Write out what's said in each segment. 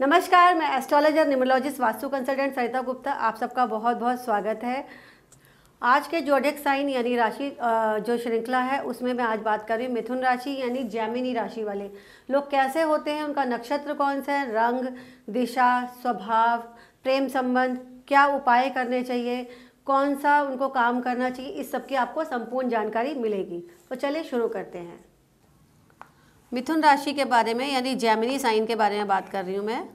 नमस्कार, मैं astrologer numerologist vastu consultant सरिता गुप्ता, आप सबका बहुत बहुत स्वागत है। आज के जोडिएक साइन यानी राशि जो श्रृंखला है उसमें मैं आज बात कर रही हूँ मिथुन राशि यानी जैमिनी राशि वाले लोग कैसे होते हैं, उनका नक्षत्र कौन सा है, रंग, दिशा, स्वभाव, प्रेम संबंध, क्या उपाय करने चाहिए, कौन सा उनको काम करना चाहिए, इस सब की आपको संपूर्ण जानकारी मिलेगी। तो चलिए शुरू करते हैं। मिथुन राशि के बारे में यानी जैमिनी साइन के बारे में बात कर रही हूँ मैं।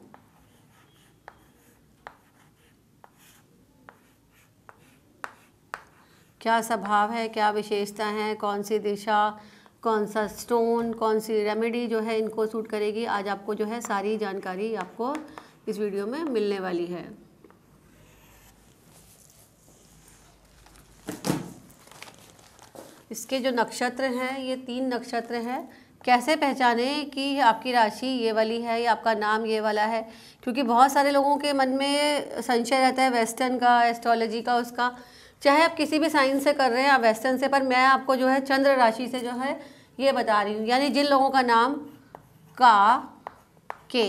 क्या स्वभाव है, क्या विशेषता है, कौन सी दिशा, कौन सा स्टोन, कौन सी रेमेडी जो है इनको सूट करेगी, आज आपको जो है सारी जानकारी आपको इस वीडियो में मिलने वाली है। इसके जो नक्षत्र हैं ये 3 नक्षत्र हैं। कैसे पहचाने कि आपकी राशि ये वाली है या आपका नाम ये वाला है, क्योंकि बहुत सारे लोगों के मन में संशय रहता है वेस्टर्न का, एस्ट्रोलॉजी का, उसका चाहे आप किसी भी साइंस से कर रहे हैं या वेस्टर्न से, पर मैं आपको जो है चंद्र राशि से जो है ये बता रही हूँ। यानी जिन लोगों का नाम के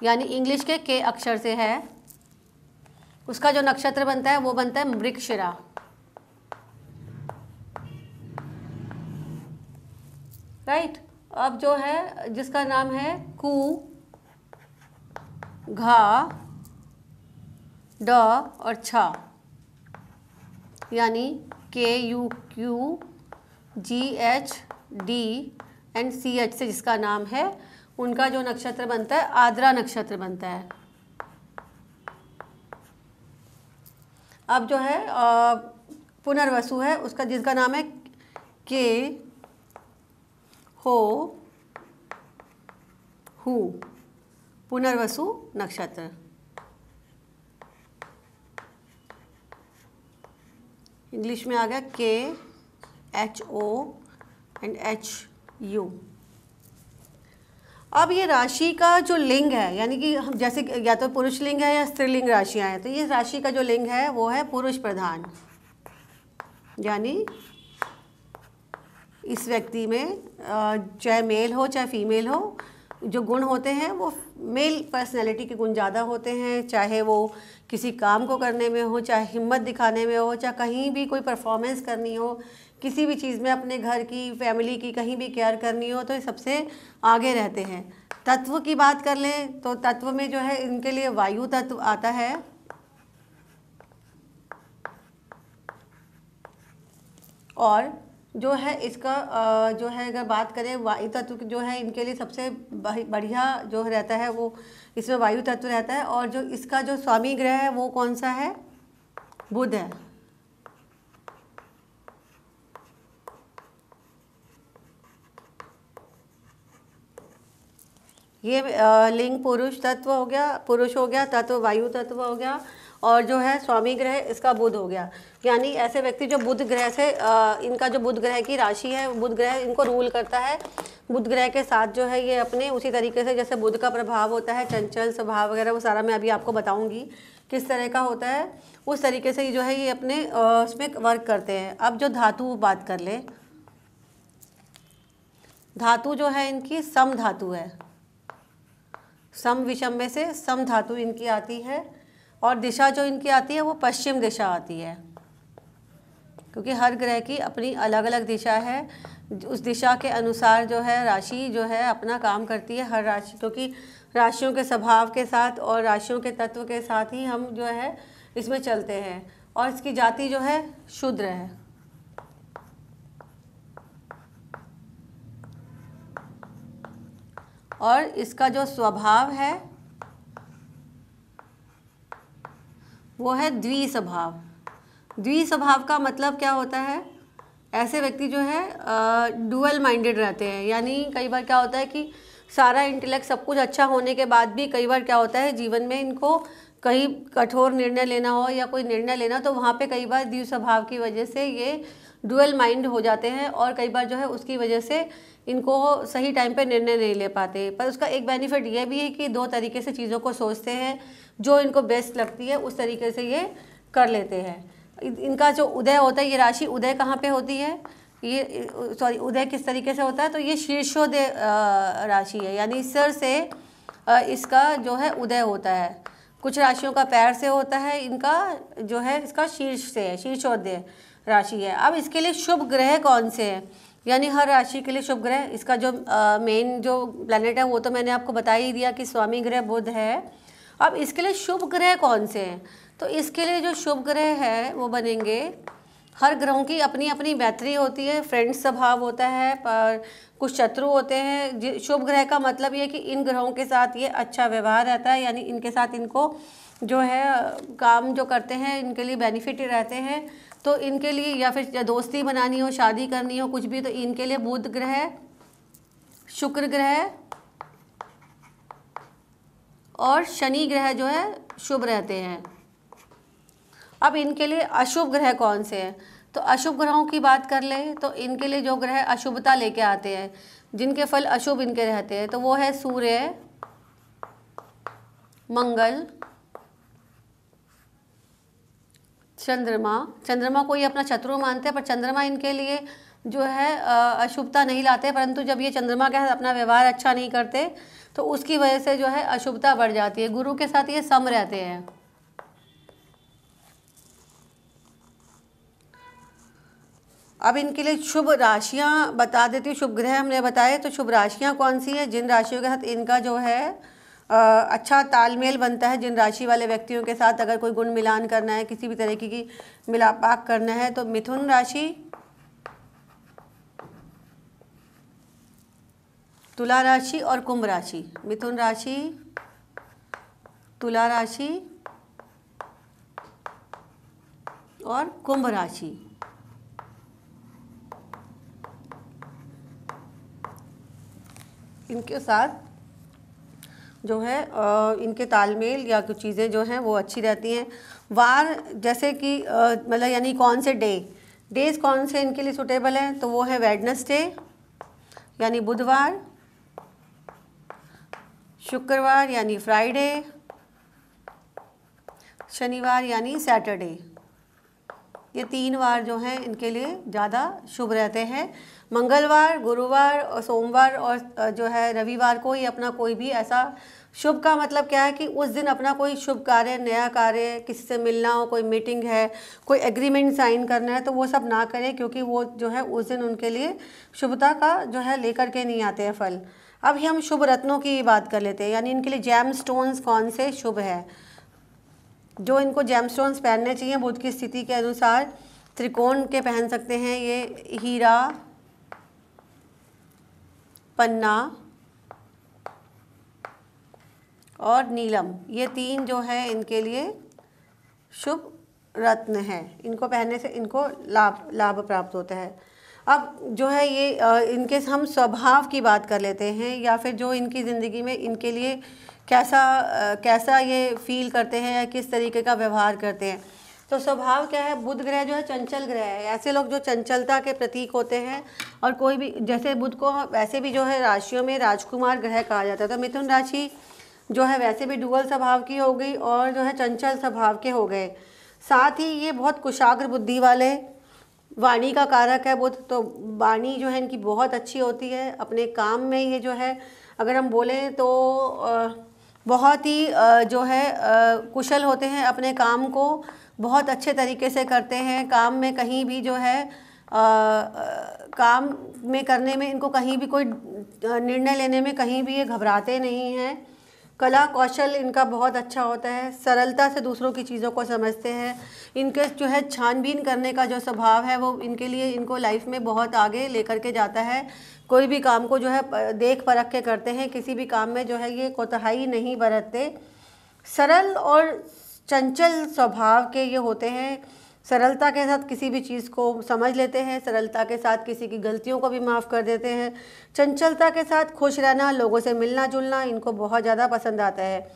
यानी इंग्लिश के अक्षर से है, उसका जो नक्षत्र बनता है वो बनता है मृगशिरा। राइट। अब जो है जिसका नाम है कु, घा, ड और छ यानी KUQ GHD एंड CH से जिसका नाम है, उनका जो नक्षत्र बनता है आद्रा नक्षत्र बनता है। अब जो है पुनर्वसु है, उसका जिसका नाम है के हो हु, पुनर्वसु नक्षत्र। इंग्लिश में आ गया KHO एंड HU। अब ये राशि का जो लिंग है, यानी कि हम जैसे या तो पुरुष लिंग है या स्त्रीलिंग राशियां हैं, तो ये राशि का जो लिंग है वो है पुरुष प्रधान। यानी इस व्यक्ति में चाहे मेल हो चाहे फीमेल हो, जो गुण होते हैं वो मेल पर्सनैलिटी के गुण ज़्यादा होते हैं। चाहे वो किसी काम को करने में हो, चाहे हिम्मत दिखाने में हो, चाहे कहीं भी कोई परफॉर्मेंस करनी हो, किसी भी चीज़ में अपने घर की, फैमिली की कहीं भी केयर करनी हो, तो ये सबसे आगे रहते हैं। तत्व की बात कर लें तो तत्व में जो है इनके लिए वायु तत्व आता है, और जो है इसका जो है अगर बात करें वायु तत्व जो है इनके लिए सबसे बढ़िया जो रहता है वो इसमें वायु तत्व रहता है। और जो इसका जो स्वामी ग्रह है वो कौन सा है, बुध है। ये लिंग पुरुष तत्व हो गया, पुरुष हो गया, तत्व वायु तत्व हो गया, और जो है स्वामी ग्रह इसका बुध हो गया। यानी ऐसे व्यक्ति जो बुध ग्रह से इनका जो बुध ग्रह की राशि है, बुध ग्रह इनको रूल करता है। बुध ग्रह के साथ जो है ये अपने उसी तरीके से जैसे बुध का प्रभाव होता है, चंचल स्वभाव वगैरह, वो सारा मैं अभी आपको बताऊंगी किस तरह का होता है, उस तरीके से जो है ये अपने उसमें वर्क करते हैं। अब जो धातु बात कर ले, धातु जो है इनकी सम धातु है, सम विषम में से सम धातु इनकी आती है, और दिशा जो इनकी आती है वो पश्चिम दिशा आती है, क्योंकि हर ग्रह की अपनी अलग अलग दिशा है। उस दिशा के अनुसार जो है राशि जो है अपना काम करती है हर राशि, क्योंकि राशियों के स्वभाव के साथ और राशियों के तत्व के साथ ही हम जो है इसमें चलते हैं। और इसकी जाति जो है शूद्र है। और इसका जो स्वभाव है वो है द्विस्वभाव। द्विस्वभाव का मतलब क्या होता है, ऐसे व्यक्ति जो है डुअल माइंडेड रहते हैं। यानी कई बार क्या होता है कि सारा इंटेलेक्ट सब कुछ अच्छा होने के बाद भी कई बार क्या होता है जीवन में इनको कहीं कठोर निर्णय लेना हो या कोई निर्णय लेना, तो वहाँ पे कई बार द्विस्वभाव की वजह से ये डुअल माइंड हो जाते हैं, और कई बार जो है उसकी वजह से इनको सही टाइम पे निर्णय नहीं ले पाते। पर उसका एक बेनिफिट ये भी है कि 2 तरीके से चीज़ों को सोचते हैं, जो इनको बेस्ट लगती है उस तरीके से ये कर लेते हैं। इनका जो उदय होता है, ये राशि उदय कहाँ पे होती है, ये उदय किस तरीके से होता है, तो ये शीर्षोदय राशि है, यानी सिर से इसका जो है उदय होता है। कुछ राशियों का पैर से होता है, इनका जो है इसका शीर्ष से है, शीर्षोदय राशि है। अब इसके लिए शुभ ग्रह कौन से हैं, यानी हर राशि के लिए शुभ ग्रह, इसका जो मेन जो प्लैनेट है वो तो मैंने आपको बता ही दिया कि स्वामी ग्रह बुध है। अब इसके लिए शुभ ग्रह कौन से हैं, तो इसके लिए जो शुभ ग्रह है वो बनेंगे, हर ग्रहों की अपनी अपनी मैत्री होती है, फ्रेंड्स स्वभाव होता है, पर कुछ शत्रु होते हैं। शुभ ग्रह का मतलब ये कि इन ग्रहों के साथ ये अच्छा व्यवहार रहता है, यानी इनके साथ इनको जो है काम जो करते हैं इनके लिए बेनिफिट रहते हैं। तो इनके लिए या फिर दोस्ती बनानी हो, शादी करनी हो, कुछ भी, तो इनके लिए बुध ग्रह, शुक्र ग्रह और शनि ग्रह जो है शुभ रहते हैं। अब इनके लिए अशुभ ग्रह कौन से हैं, तो अशुभ ग्रहों की बात कर ले तो इनके लिए जो ग्रह अशुभता लेके आते हैं, जिनके फल अशुभ इनके रहते हैं, तो वो है सूर्य, मंगल, चंद्रमा। चंद्रमा को ये अपना शत्रु मानते हैं, पर चंद्रमा इनके लिए जो है अशुभता नहीं लाते, परंतु जब ये चंद्रमा के साथ अपना व्यवहार अच्छा नहीं करते तो उसकी वजह से जो है अशुभता बढ़ जाती है। गुरु के साथ ये सम रहते हैं। अब इनके लिए शुभ राशियां बता देती हूँ। शुभ ग्रह हमने बताए, तो शुभ राशियां कौन सी है, जिन राशियों के साथ इनका जो है अच्छा तालमेल बनता है, जिन राशि वाले व्यक्तियों के साथ अगर कोई गुण मिलान करना है, किसी भी तरीके की मिलापाक करना है, तो मिथुन राशि, तुला राशि और कुंभ राशि। मिथुन राशि, तुला राशि और कुंभ राशि। इनके साथ जो है इनके तालमेल या कुछ चीज़ें जो हैं वो अच्छी रहती हैं। वार जैसे कि मतलब यानी कौन से डेज कौन से इनके लिए सुटेबल हैं, तो वो है वेडनेसडे यानी बुधवार, शुक्रवार यानी फ्राइडे, शनिवार यानी सैटरडे। ये 3 वार जो हैं इनके लिए ज़्यादा शुभ रहते हैं। मंगलवार, गुरुवार और सोमवार और जो है रविवार को ये अपना कोई भी ऐसा शुभ का मतलब क्या है कि उस दिन अपना कोई शुभ कार्य, नया कार्य, किसी से मिलना हो, कोई मीटिंग है, कोई एग्रीमेंट साइन करना है, तो वो सब ना करें, क्योंकि वो जो है उस दिन उनके लिए शुभता का जो है लेकर के नहीं आते हैं फल। अब हम शुभ रत्नों की बात कर लेते हैं, यानी इनके लिए जेम स्टोन्स कौन से शुभ है, जो इनको जेमस्टोन्स पहनने चाहिए बुध की स्थिति के अनुसार। त्रिकोण के पहन सकते हैं ये, हीरा, पन्ना और नीलम, ये 3 जो है इनके लिए शुभ रत्न है। इनको पहनने से इनको लाभ प्राप्त होता है। अब जो है ये इनके हम स्वभाव की बात कर लेते हैं, या फिर जो इनकी ज़िंदगी में इनके लिए कैसा ये फील करते हैं या किस तरीके का व्यवहार करते हैं। तो स्वभाव क्या है, बुध ग्रह जो है चंचल ग्रह है। ऐसे लोग जो चंचलता के प्रतीक होते हैं, और कोई भी जैसे बुध को वैसे भी जो है राशियों में राजकुमार ग्रह कहा जाता है। तो मिथुन राशि जो है वैसे भी डुअल स्वभाव की हो गई और जो है चंचल स्वभाव के हो गए। साथ ही ये बहुत कुशाग्र बुद्धि वाले, वाणी का कारक है बुध, तो वाणी जो है इनकी बहुत अच्छी होती है। अपने काम में ये जो है अगर हम बोलें तो बहुत ही जो है कुशल होते हैं, अपने काम को बहुत अच्छे तरीके से करते हैं। काम में कहीं भी जो है काम में करने में इनको कहीं भी कोई निर्णय लेने में कहीं भी ये घबराते नहीं हैं। कला कौशल इनका बहुत अच्छा होता है, सरलता से दूसरों की चीज़ों को समझते हैं। इनके जो है छानबीन करने का जो स्वभाव है वो इनके लिए इनको लाइफ में बहुत आगे लेकर के जाता है। कोई भी काम को जो है देख परख के करते हैं, किसी भी काम में जो है ये कोताही नहीं बरतते। सरल और चंचल स्वभाव के ये होते हैं, सरलता के साथ किसी भी चीज़ को समझ लेते हैं, सरलता के साथ किसी की गलतियों को भी माफ़ कर देते हैं। चंचलता के साथ खुश रहना, लोगों से मिलना जुलना इनको बहुत ज़्यादा पसंद आता है।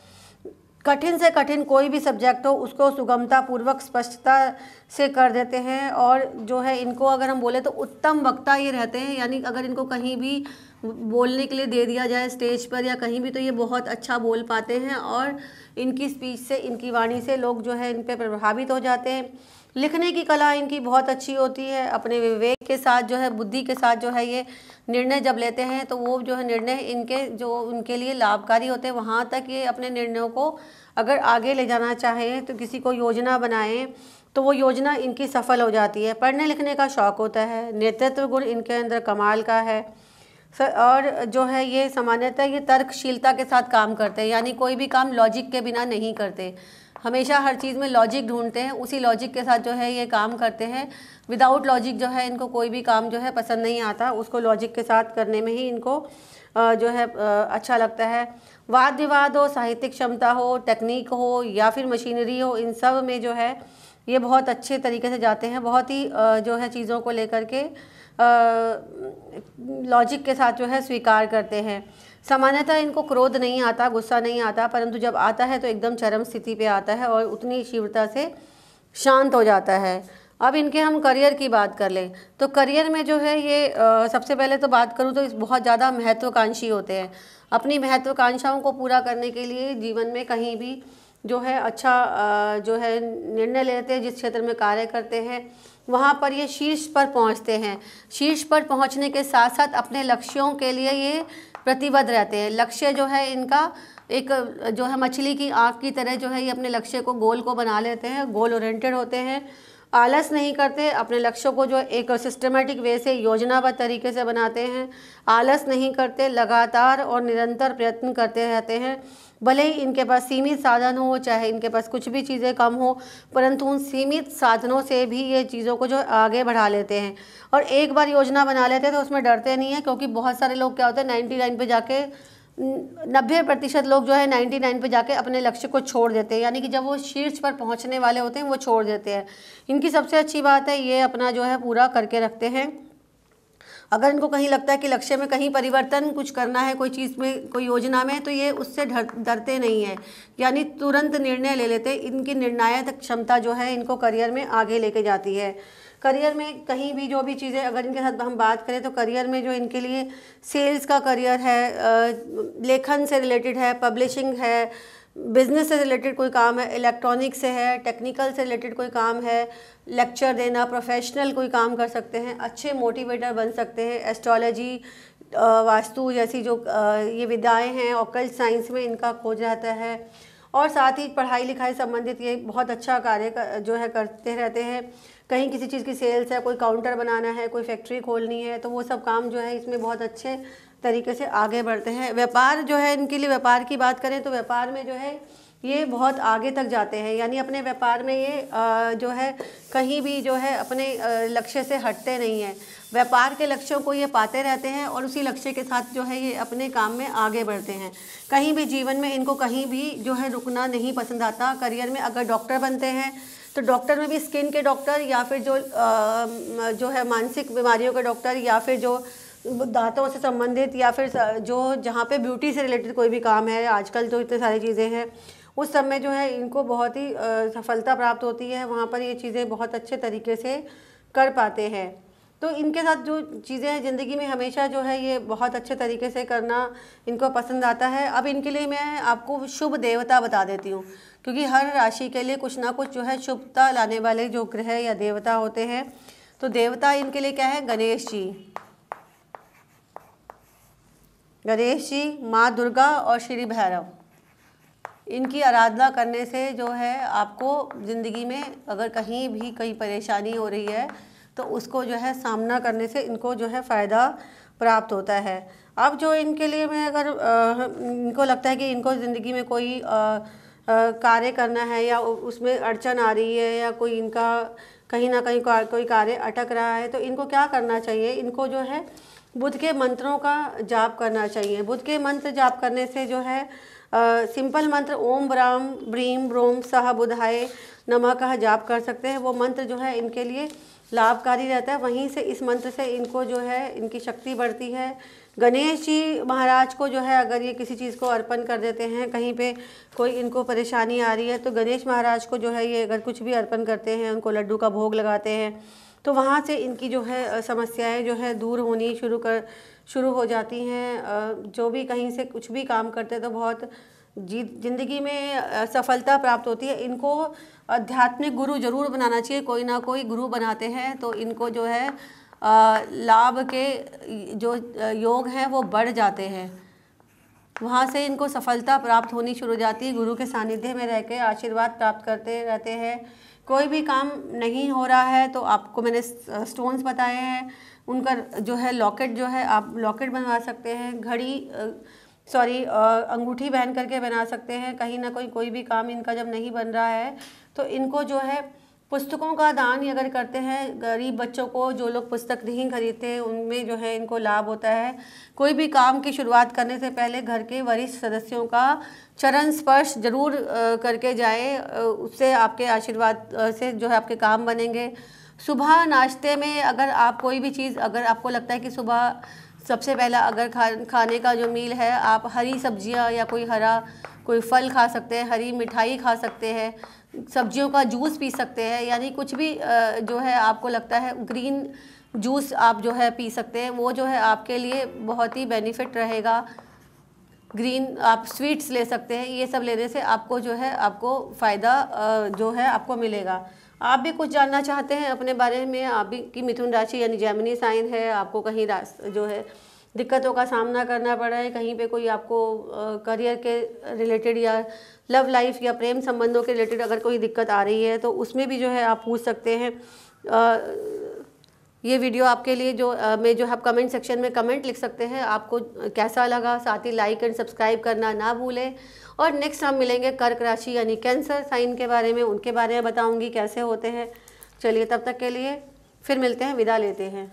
कठिन से कठिन कोई भी सब्जेक्ट हो उसको सुगमता पूर्वक स्पष्टता से कर देते हैं। और जो है इनको अगर हम बोले तो उत्तम वक्ता ये रहते हैं, यानी अगर इनको कहीं भी बोलने के लिए दे दिया जाए स्टेज पर या कहीं भी तो ये बहुत अच्छा बोल पाते हैं और इनकी स्पीच से, इनकी वाणी से लोग जो है इन पे प्रभावित हो जाते हैं। लिखने की कला इनकी बहुत अच्छी होती है। अपने विवेक के साथ जो है, बुद्धि के साथ जो है ये निर्णय जब लेते हैं तो वो जो है निर्णय इनके जो उनके लिए लाभकारी होते हैं, वहाँ तक ये अपने निर्णयों को अगर आगे ले जाना चाहें तो किसी को योजना बनाएं तो वो योजना इनकी सफल हो जाती है। पढ़ने लिखने का शौक़ होता है, नेतृत्व गुण इनके अंदर कमाल का है और जो है ये सामान्यतः ये तर्कशीलता के साथ काम करते हैं, यानी कोई भी काम लॉजिक के बिना नहीं करते, हमेशा हर चीज़ में लॉजिक ढूंढते हैं, उसी लॉजिक के साथ जो है ये काम करते हैं। विदाउट लॉजिक जो है इनको कोई भी काम जो है पसंद नहीं आता, उसको लॉजिक के साथ करने में ही इनको जो है अच्छा लगता है। वाद विवाद हो, साहित्यिक क्षमता हो, टेक्निक हो या फिर मशीनरी हो, इन सब में जो है ये बहुत अच्छे तरीके से जाते हैं। बहुत ही जो है चीज़ों को लेकर के लॉजिक के साथ जो है स्वीकार करते हैं। सामान्यतः इनको क्रोध नहीं आता, गुस्सा नहीं आता, परंतु जब आता है तो एकदम चरम स्थिति पे आता है और उतनी तीव्रता से शांत हो जाता है। अब इनके हम करियर की बात कर लें तो करियर में जो है ये सबसे पहले तो बात करूँ तो बहुत ज़्यादा महत्वाकांक्षी होते हैं। अपनी महत्वाकांक्षाओं को पूरा करने के लिए जीवन में कहीं भी जो है अच्छा जो है निर्णय लेते हैं, जिस क्षेत्र में कार्य करते हैं वहाँ पर ये शीर्ष पर पहुँचते हैं। शीर्ष पर पहुँचने के साथ साथ अपने लक्ष्यों के लिए ये प्रतिबद्ध रहते हैं। लक्ष्य जो है इनका एक जो है मछली की आँख की तरह जो है ये अपने लक्ष्य को, गोल को बना लेते हैं, गोल ओरिएंटेड होते हैं, आलस नहीं करते, अपने लक्ष्यों को जो एक सिस्टमेटिक वे से योजनाबद्ध तरीके से बनाते हैं, आलस नहीं करते, लगातार और निरंतर प्रयत्न करते रहते हैं। भले ही इनके पास सीमित साधन हो, चाहे इनके पास कुछ भी चीज़ें कम हो, परंतु उन सीमित साधनों से भी ये चीज़ों को जो आगे बढ़ा लेते हैं। और एक बार योजना बना लेते हैं तो उसमें डरते नहीं है, क्योंकि बहुत सारे लोग क्या होते हैं 99 पे जाके 90% लोग जो है 99 पे जाके अपने लक्ष्य को छोड़ देते हैं, यानी कि जब वो शीर्ष पर पहुंचने वाले होते हैं वो छोड़ देते हैं। इनकी सबसे अच्छी बात है ये अपना जो है पूरा करके रखते हैं। अगर इनको कहीं लगता है कि लक्ष्य में कहीं परिवर्तन कुछ करना है, कोई चीज़ में, कोई योजना में, तो ये उससे डरते नहीं है, यानी तुरंत निर्णय ले लेते। इनकी निर्णायक क्षमता जो है इनको करियर में आगे लेके जाती है। करियर में कहीं भी जो भी चीज़ें अगर इनके साथ हम बात करें तो करियर में जो इनके लिए सेल्स का करियर है, लेखन से रिलेटेड है, पब्लिशिंग है, बिज़नेस से रिलेटेड कोई काम है, इलेक्ट्रॉनिक से है, टेक्निकल से रिलेटेड कोई काम है, लेक्चर देना, प्रोफेशनल कोई काम कर सकते हैं, अच्छे मोटिवेटर बन सकते हैं, एस्ट्रोलॉजी, वास्तु जैसी जो ये विद्याएं हैं, ऑकल्ट साइंस में इनका खोज रहता है। और साथ ही पढ़ाई लिखाई संबंधित ये बहुत अच्छा कार्य जो है करते रहते हैं। कहीं किसी चीज़ की सेल्स है, कोई काउंटर बनाना है, कोई फैक्ट्री खोलनी है, तो वो सब काम जो है इसमें बहुत अच्छे तरीके से आगे बढ़ते हैं। व्यापार जो है इनके लिए, व्यापार की बात करें तो व्यापार में जो है ये बहुत आगे तक जाते हैं, यानी अपने व्यापार में ये जो है कहीं भी जो है अपने लक्ष्य से हटते नहीं हैं। व्यापार के लक्ष्यों को ये पाते रहते हैं और उसी लक्ष्य के साथ जो है ये अपने काम में आगे बढ़ते हैं। कहीं भी जीवन में इनको कहीं भी जो है रुकना नहीं पसंद आता। करियर में अगर डॉक्टर बनते हैं तो डॉक्टर में भी स्किन के डॉक्टर या फिर जो है मानसिक बीमारियों के डॉक्टर या फिर जो दांतों से संबंधित या फिर जो जहाँ पे ब्यूटी से रिलेटेड कोई भी काम है, आजकल जो इतनी सारी चीज़ें हैं उस सब में जो है इनको बहुत ही सफलता प्राप्त होती है, वहाँ पर ये चीज़ें बहुत अच्छे तरीके से कर पाते हैं। तो इनके साथ जो चीज़ें हैं ज़िंदगी में हमेशा जो है ये बहुत अच्छे तरीके से करना इनको पसंद आता है। अब इनके लिए मैं आपको शुभ देवता बता देती हूँ, क्योंकि हर राशि के लिए कुछ ना कुछ जो है शुभता लाने वाले जो ग्रह या देवता होते हैं। तो देवता इनके लिए क्या है? गणेश जी। गणेश जी, माँ दुर्गा और श्री भैरव, इनकी आराधना करने से जो है आपको ज़िंदगी में अगर कहीं भी कोई परेशानी हो रही है तो उसको जो है सामना करने से इनको जो है फ़ायदा प्राप्त होता है। अब जो इनके लिए मैं अगर इनको लगता है कि इनको ज़िंदगी में कोई कार्य करना है या उसमें अड़चन आ रही है या कोई इनका कहीं ना कहीं कोई कार्य अटक रहा है, तो इनको क्या करना चाहिए? इनको जो है बुध के मंत्रों का जाप करना चाहिए। बुध के मंत्र जाप करने से जो है सिंपल मंत्र ओम ब्राम ब्रीम ब्रोम सह बुधाय नमः का जाप कर सकते हैं। वो मंत्र जो है इनके लिए लाभकारी रहता है। वहीं से इस मंत्र से इनको जो है इनकी शक्ति बढ़ती है। गणेश जी महाराज को जो है अगर ये किसी चीज़ को अर्पण कर देते हैं, कहीं पे कोई इनको परेशानी आ रही है तो गणेश महाराज को जो है ये अगर कुछ भी अर्पण करते हैं, उनको लड्डू का भोग लगाते हैं, तो वहाँ से इनकी जो है समस्याएं जो है दूर होनी शुरू कर शुरू हो जाती हैं। जो भी कहीं से कुछ भी काम करते हैं तो बहुत ज़िंदगी में सफलता प्राप्त होती है। इनको आध्यात्मिक गुरु ज़रूर बनाना चाहिए, कोई ना कोई गुरु बनाते हैं तो इनको जो है लाभ के जो योग हैं वो बढ़ जाते हैं, वहाँ से इनको सफलता प्राप्त होनी शुरू हो जाती है। गुरु के सानिध्य में रह के आशीर्वाद प्राप्त करते रहते हैं। कोई भी काम नहीं हो रहा है तो आपको मैंने स्टोन्स बताए हैं, उनका जो है लॉकेट जो है आप लॉकेट बनवा सकते हैं, अंगूठी पहन करके बना सकते हैं। कहीं ना कोई भी काम इनका जब नहीं बन रहा है तो इनको जो है पुस्तकों का दान अगर करते हैं, गरीब बच्चों को, जो लोग पुस्तक नहीं खरीदते हैं उनमें जो है इनको लाभ होता है। कोई भी काम की शुरुआत करने से पहले घर के वरिष्ठ सदस्यों का चरण स्पर्श जरूर करके जाए, उससे आपके आशीर्वाद से जो है आपके काम बनेंगे। सुबह नाश्ते में अगर आप कोई भी चीज़, अगर आपको लगता है कि सुबह सबसे पहला अगर खाने का जो मील है, आप हरी सब्जियां या कोई फल खा सकते हैं, हरी मिठाई खा सकते हैं, सब्जियों का जूस पी सकते हैं, यानी कुछ भी जो है आपको लगता है ग्रीन जूस आप जो है पी सकते हैं, वो जो है आपके लिए बहुत ही बेनिफिट रहेगा। ग्रीन आप स्वीट्स ले सकते हैं, ये सब लेने से आपको जो है आपको फ़ायदा जो है आपको मिलेगा। आप भी कुछ जानना चाहते हैं अपने बारे में, आप भी की मिथुन राशि यानी जेमिनी साइन है, आपको कहीं जो है दिक्कतों का सामना करना पड़ा है, कहीं पे कोई आपको करियर के रिलेटेड या लव लाइफ या प्रेम संबंधों के रिलेटेड अगर कोई दिक्कत आ रही है तो उसमें भी जो है आप पूछ सकते हैं। ये वीडियो आपके लिए मैं जो आप कमेंट सेक्शन में कमेंट लिख सकते हैं आपको कैसा लगा, साथ ही लाइक एंड सब्सक्राइब करना ना भूलें। और नेक्स्ट हम मिलेंगे कर्क राशि यानी कैंसर साइन के बारे में, उनके बारे में बताऊंगी कैसे होते हैं। चलिए तब तक के लिए फिर मिलते हैं, विदा लेते हैं।